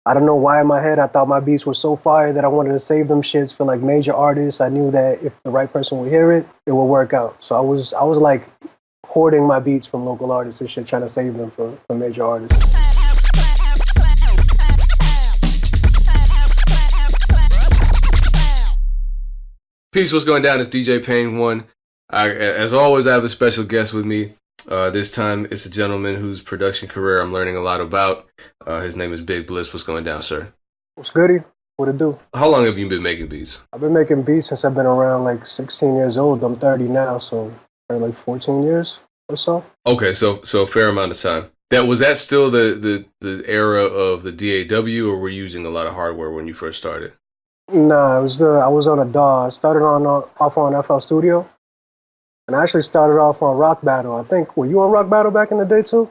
I don't know why in my head I thought my beats were so fire that I wanted to save them shits for like major artists. I knew that if the right person would hear it, it would work out. So I was like hoarding my beats from local artists and shit, trying to save them for major artists. Peace, what's going down? It's DJ Payne 1. As always, I have a special guest with me. This time, it's a gentleman whose production career I'm learning a lot about. His name is Big Blizz. What's going down, sir? What's goody? What it do? How long have you been making beats? I've been making beats since I've been around like 16 years old. I'm 30 now, so like 14 years or so. Okay, so a fair amount of time. Was that still the era of the DAW, or were you using a lot of hardware when you first started? Nah, I was on a DAW. I started off on FL Studio, and I actually started off on Rock Battle. I think, were you on Rock Battle back in the day too?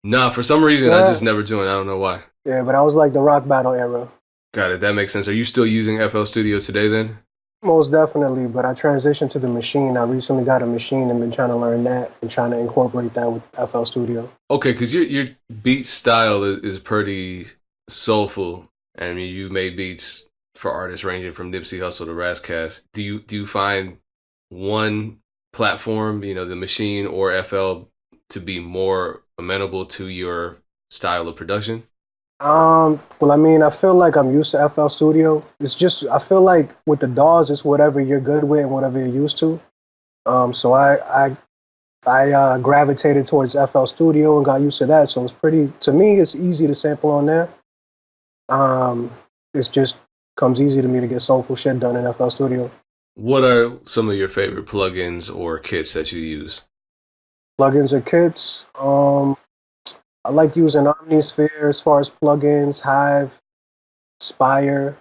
Nah, for some reason I just never joined. I don't know why. Yeah, but I was like the Rock Battle era. Got it. That makes sense. Are you still using FL Studio today then? Most definitely, but I transitioned to the machine. I recently got a machine and been trying to learn that and trying to incorporate that with FL Studio. Okay, because your beat style is pretty soulful. I mean, you made beats for artists ranging from Nipsey Hussle to Razzcast. Do you find one platform, the machine or FL, to be more amenable to your style of production? Well, I mean, I feel like I'm used to FL Studio. It's just, I feel like with the DAWs, it's whatever you're good with and whatever you're used to. So I gravitated towards FL Studio and got used to that. So to me, it's easy to sample on there. It's just comes easy to me to get soulful shit done in FL Studio. What are some of your favorite plugins or kits that you use? Plugins or kits? I like using Omnisphere as far as plugins, Hive, Spire.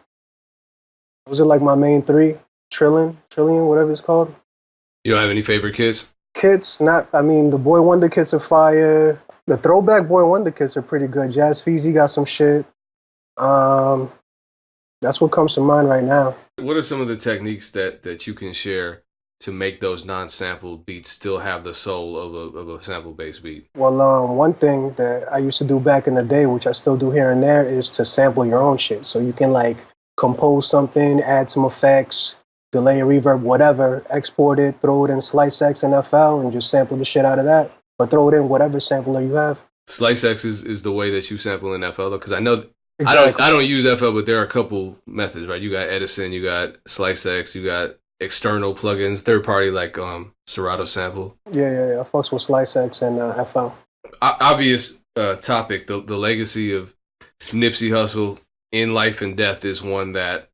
Those are like my main three. Trillion, whatever it's called. You don't have any favorite kits? Kits, the Boy Wonder kits are fire. The throwback Boy Wonder kits are pretty good. Jazz Feezy got some shit. That's what comes to mind right now. What are some of the techniques that you can share to make those non-sampled beats still have the soul of a sample-based beat? Well, one thing that I used to do back in the day, which I still do here and there, is to sample your own shit. So you can like compose something, add some effects, delay, reverb, whatever, export it, throw it in SliceX and FL, and just sample the shit out of that. Or throw it in whatever sampler you have. SliceX is the way that you sample in FL, though, because I know exactly. I don't use FL, but there are a couple methods, right? You got Edison, you got SliceX, you got external plugins, third party like Serato Sample. Yeah. I fucks with SliceX and FL. Obvious topic. The legacy of Nipsey Hussle in life and death is one that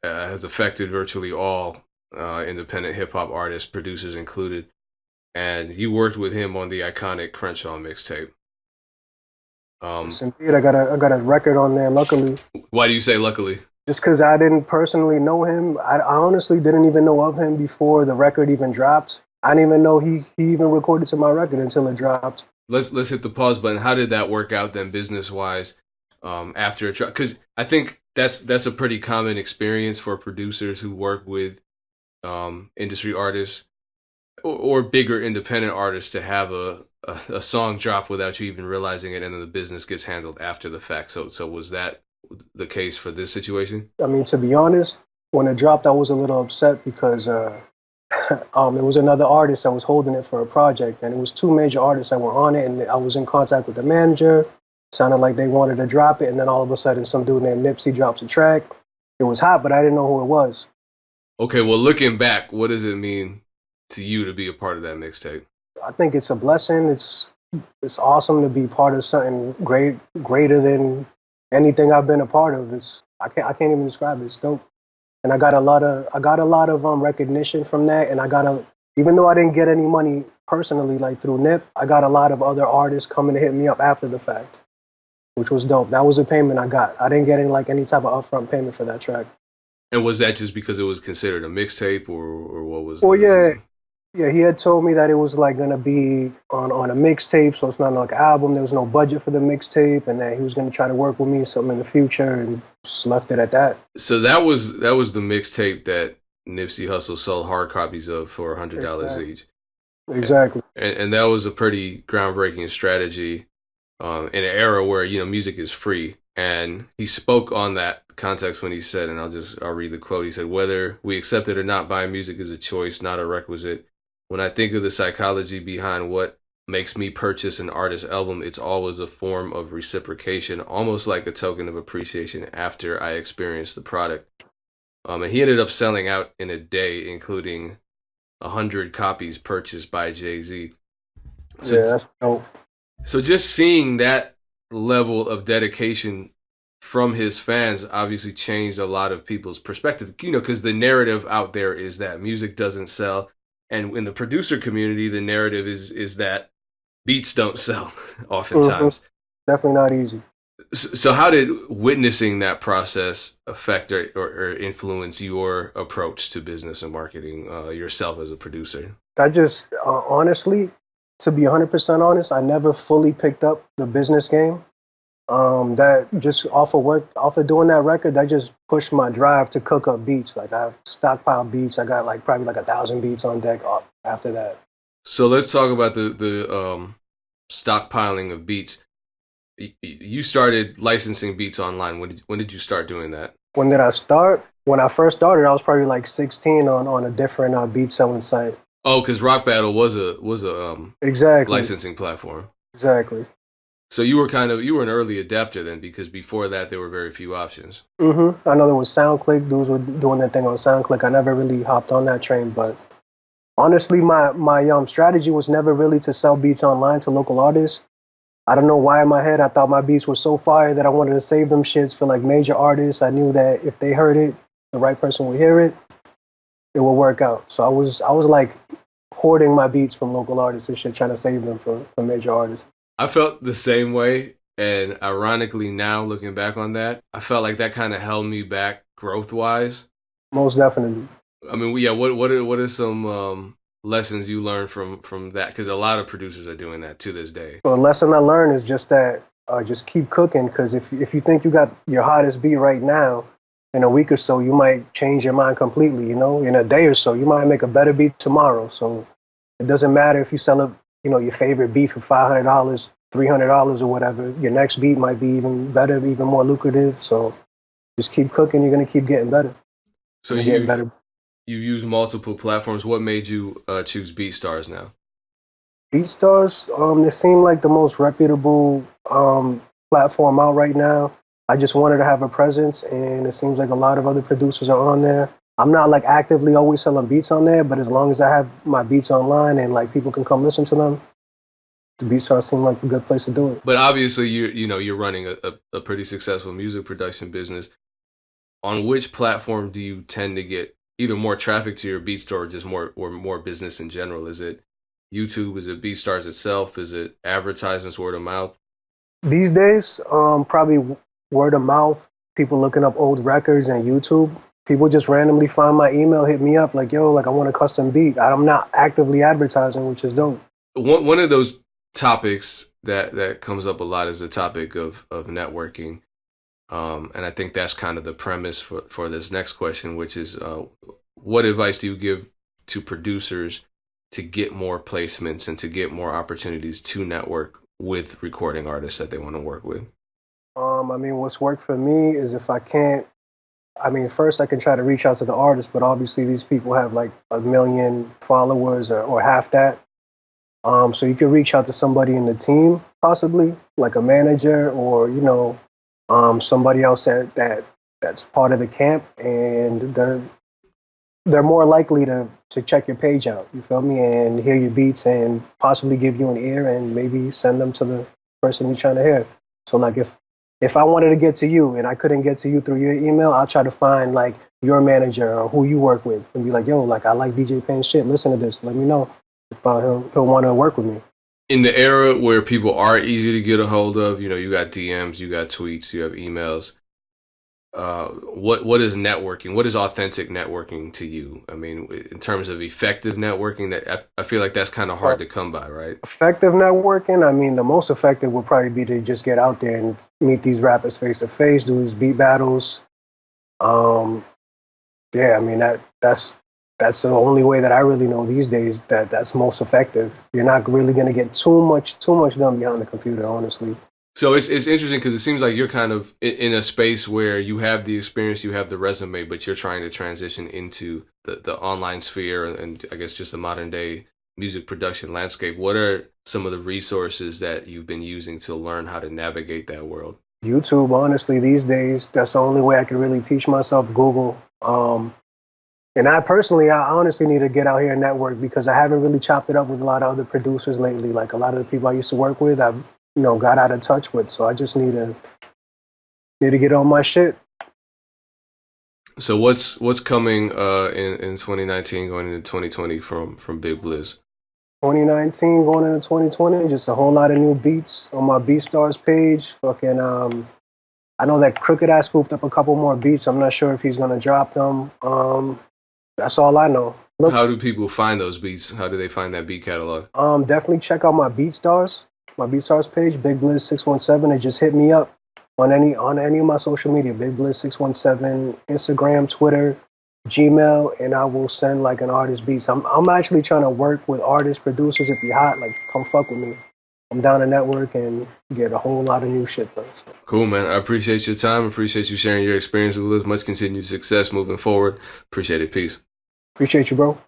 has affected virtually all independent hip hop artists, producers included. And you worked with him on the iconic Crenshaw Mixtape. Yes, indeed, I got a record on there. Luckily. Why do you say luckily? Just because I didn't personally know him. I honestly didn't even know of him before the record even dropped. I didn't even know he even recorded to my record until it dropped. Let's hit the pause button. How did that work out then, business wise, after it dropped? Because I think that's a pretty common experience for producers who work with industry artists or bigger independent artists to have a song drop without you even realizing it, and then the business gets handled after the fact. So was that the case for this situation? I mean, to be honest, when it dropped, I was a little upset because it was another artist that was holding it for a project, and it was two major artists that were on it, and I was in contact with the manager. Sounded like they wanted to drop it, and then all of a sudden some dude named Nipsey drops a track. It was hot, but I didn't know who it was. Okay, well, looking back, what does it mean to you to be a part of that mixtape? I think it's a blessing. It's awesome to be part of something greater than anything I've been a part of. I can't even describe it. It's dope. And I got a lot of recognition from that, and even though I didn't get any money personally like through Nip, I got a lot of other artists coming to hit me up after the fact, which was dope. That was a payment I got. I didn't get any type of upfront payment for that track. And was that just because it was considered a mixtape, or what was? Well, yeah. Yeah, he had told me that it was like gonna be on a mixtape, so it's not like an album. There was no budget for the mixtape, and that he was gonna try to work with me something in the future, and just left it at that. So that was the mixtape that Nipsey Hussle sold hard copies of for $100 each. Exactly. And that was a pretty groundbreaking strategy in an era where music is free. And he spoke on that context when he said, and I'll read the quote. He said, "Whether we accept it or not, buying music is a choice, not a requisite. When I think of the psychology behind what makes me purchase an artist's album, it's always a form of reciprocation, almost like a token of appreciation after I experience the product." And he ended up selling out in a day, including 100 copies purchased by Jay-Z. So, Yeah, that's dope. So just seeing that level of dedication from his fans obviously changed a lot of people's perspective, because the narrative out there is that music doesn't sell. And in the producer community, the narrative is that beats don't sell oftentimes. Mm-hmm. Definitely not easy. So how did witnessing that process affect or influence your approach to business and marketing yourself as a producer? I just, honestly, to be 100% honest, I never fully picked up the business game. That just off of doing that record, that just pushed my drive to cook up beats. Like, I have stockpiled beats. I got probably 1,000 beats on deck after that. So let's talk about the stockpiling of beats. You started licensing beats online. When did you start doing that? When did I start? When I first started, I was probably like 16 on a different beat selling site. Oh, because Rock Battle was a exactly licensing platform. Exactly. So you were an early adapter then, because before that there were very few options. Mm-hmm. I know there was SoundClick. Dudes were doing their thing on SoundClick. I never really hopped on that train, but honestly, my strategy was never really to sell beats online to local artists. I don't know why in my head I thought my beats were so fire that I wanted to save them shits for like major artists. I knew that if they heard it, the right person would hear it, it would work out. So I was like hoarding my beats from local artists and shit, trying to save them for major artists. I felt the same way, and ironically now looking back on that, I felt like that kind of held me back growth wise. Most definitely. I mean, yeah. What are some lessons you learned from that? Because a lot of producers are doing that to this day. So the lesson I learned is just that just keep cooking, because if you think you got your hottest beat right now, in a week or so you might change your mind completely. In a day or so you might make a better beat tomorrow. So it doesn't matter if you sell your favorite beat for $500, $300 or whatever. Your next beat might be even better, even more lucrative. So just keep cooking. You're gonna keep getting better. So you use multiple platforms. What made you choose Beatstars now? Beatstars, it seemed like the most reputable platform out right now. I just wanted to have a presence, and it seems like a lot of other producers are on there. I'm not like actively always selling beats on there, but as long as I have my beats online and like people can come listen to them, the Beatstars seem like a good place to do it. But obviously, you're running a pretty successful music production business. On which platform do you tend to get either more traffic to your Beatstars or just more business in general? Is it YouTube? Is it Beatstars itself? Is it advertisements, word of mouth? These days, probably word of mouth, people looking up old records and YouTube. People just randomly find my email, hit me up like, yo, like I want a custom beat. I'm not actively advertising, which is dope. One of those topics that comes up a lot is the topic of networking. And I think that's kind of the premise for this next question, which is what advice do you give to producers to get more placements and to get more opportunities to network with recording artists that they want to work with? I mean, what's worked for me is if I can't, first I can try to reach out to the artist, but obviously these people have like 1 million followers or half that. So you can reach out to somebody in the team, possibly like a manager or, somebody else that's part of the camp, and they're more likely to check your page out, you feel me, and hear your beats and possibly give you an ear and maybe send them to the person you're trying to hear. So like if I wanted to get to you and I couldn't get to you through your email, I'll try to find like your manager or who you work with and be like, yo, like I like DJ Payne's shit. Listen to this. Let me know if he'll want to work with me. In the era where people are easy to get a hold of, you got DMs, you got tweets, you have emails. What is networking? What is authentic networking to you? I mean, in terms of effective networking, that I feel like that's kind of hard to come by, right? Effective networking, I mean, the most effective would probably be to just get out there and meet these rappers face to face, do these beat battles. Yeah, I mean that's the only way that I really know these days that's most effective. You're not really gonna get too much done behind the computer, honestly. So it's interesting because it seems like you're kind of in a space where you have the experience, you have the resume, but you're trying to transition into the online sphere and I guess just the modern day music production landscape. What are some of the resources that you've been using to learn how to navigate that world? YouTube, honestly, these days, that's the only way I can really teach myself. Google. And I personally, I honestly need to get out here and network because I haven't really chopped it up with a lot of other producers lately. Like a lot of the people I used to work with, I've got out of touch with. So I just need to get on my shit. So what's coming in 2019 going into 2020 from Big Blizz? 2019 going into 2020, just a whole lot of new beats on my Beatstars page. Fucking, I know that Crooked Ass scooped up a couple more beats. I'm not sure if he's gonna drop them. That's all I know. Look, how do people find those beats? How do they find that beat catalog? Definitely check out my Beatstars page, Big Blizz 617. And just hit me up on any of my social media, Big Blizz 617, Instagram, Twitter, Gmail, and I will send like an artist beats. I'm actually trying to work with artists, producers. If you're hot, like come fuck with me. I'm down to network and get a whole lot of new shit done. So. Cool, man. I appreciate your time. Appreciate you sharing your experience with us. Much continued success moving forward. Appreciate it. Peace. Appreciate you, bro.